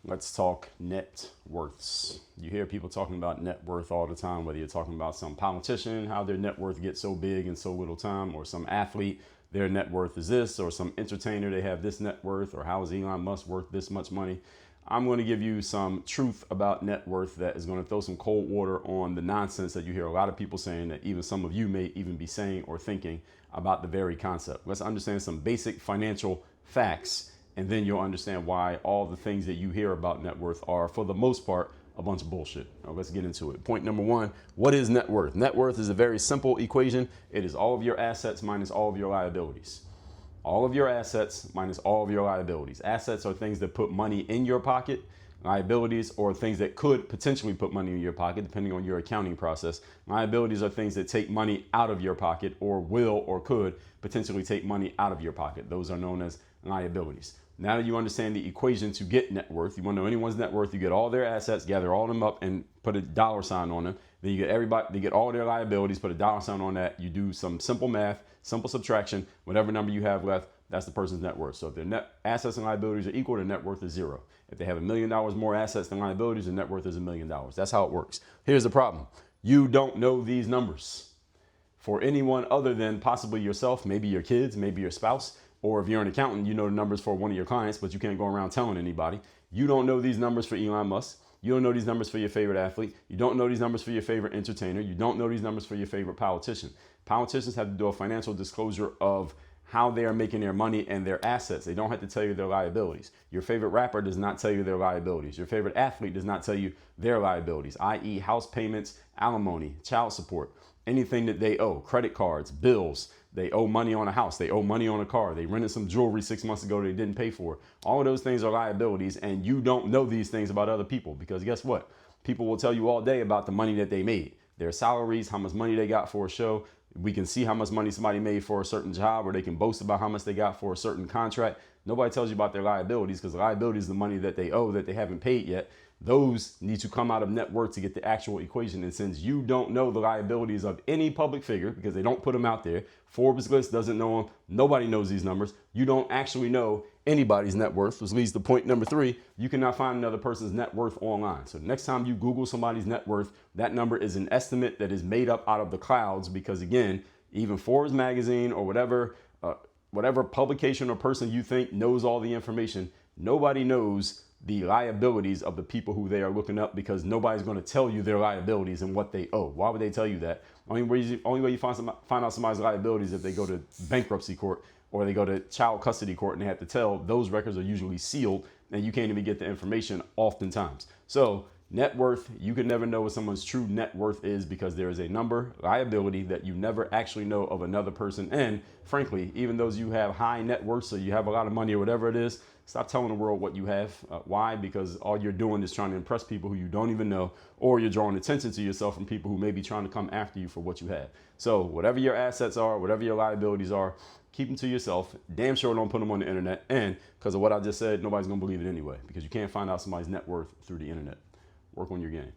Let's talk net worths. You hear people talking about net worth all the time, whether you're talking about some politician, how their net worth gets so big in so little time, or some athlete, their net worth is this, or some entertainer, they have this net worth, or how is Elon Musk worth this much money? I'm going to give you some truth about net worth that is going to throw some cold water on the nonsense that you hear a lot of people saying, that even some of you may even be saying or thinking about the very concept. Let's understand some basic financial facts, and then you'll understand why all the things that you hear about net worth are, for the most part, a bunch of bullshit. Now let's get into it. Point number one, what is net worth? Net worth is a very simple equation. It is all of your assets minus all of your liabilities. All of your assets minus all of your liabilities. Assets are things that put money in your pocket. Liabilities are things that could potentially put money in your pocket, depending on your accounting process. Liabilities are things that take money out of your pocket, or will or could potentially take money out of your pocket. Those are known as liabilities. Now that you understand the equation to get net worth, you want to know anyone's net worth, you get all their assets, gather all of them up and put a dollar sign on them. Then you get all their liabilities, put a dollar sign on that. You do some simple math, simple subtraction, whatever number you have left, that's the person's net worth. So if their net assets and liabilities are equal, their net worth is zero. If they have $1 million more assets than liabilities, their net worth is $1 million. That's how it works. Here's the problem. You don't know these numbers. For anyone other than possibly yourself, maybe your kids, maybe your spouse, or if you're an accountant, you know the numbers for one of your clients, but you can't go around telling anybody. You don't know these numbers for Elon Musk. You don't know these numbers for your favorite athlete. You don't know these numbers for your favorite entertainer. You don't know these numbers for your favorite politician. Politicians have to do a financial disclosure of how they are making their money and their assets. They don't have to tell you their liabilities. Your favorite rapper does not tell you their liabilities. Your favorite athlete does not tell you their liabilities, i.e. house payments, alimony, child support, anything that they owe, credit cards, bills. They owe money on a house. They owe money on a car. They rented some jewelry 6 months ago they didn't pay for. All of those things are liabilities, and you don't know these things about other people, because guess what? People will tell you all day about the money that they made, their salaries, how much money they got for a show. We can see how much money somebody made for a certain job, or they can boast about how much they got for a certain contract. Nobody tells you about their liabilities, because liabilities is the money that they owe that they haven't paid yet. Those need to come out of net worth to get the actual equation. And since you don't know the liabilities of any public figure, because they don't put them out there, Forbes list doesn't know them, nobody knows these numbers, you don't actually know anybody's net worth, which leads to point number three, you cannot find another person's net worth online. So next time you Google somebody's net worth, that number is an estimate that is made up out of the clouds, because again, even Forbes magazine or whatever publication or person you think knows all the information, nobody knows the liabilities of the people who they are looking up, because nobody's going to tell you their liabilities and what they owe. Why would they tell you that? Only way you find out somebody's liabilities if they go to bankruptcy court or they go to child custody court, and they have to tell. Those records are usually sealed, and you can't even get the information oftentimes. So net worth, you can never know what someone's true net worth is, because there is a number, liability, that you never actually know of another person. And frankly, even those you have high net worth, so you have a lot of money or whatever it is, stop telling the world what you have. Why? Because all you're doing is trying to impress people who you don't even know, or you're drawing attention to yourself from people who may be trying to come after you for what you have. So whatever your assets are, whatever your liabilities are, keep them to yourself. Damn sure don't put them on the internet. And because of what I just said, nobody's going to believe it anyway, because you can't find out somebody's net worth through the internet. Work on your game.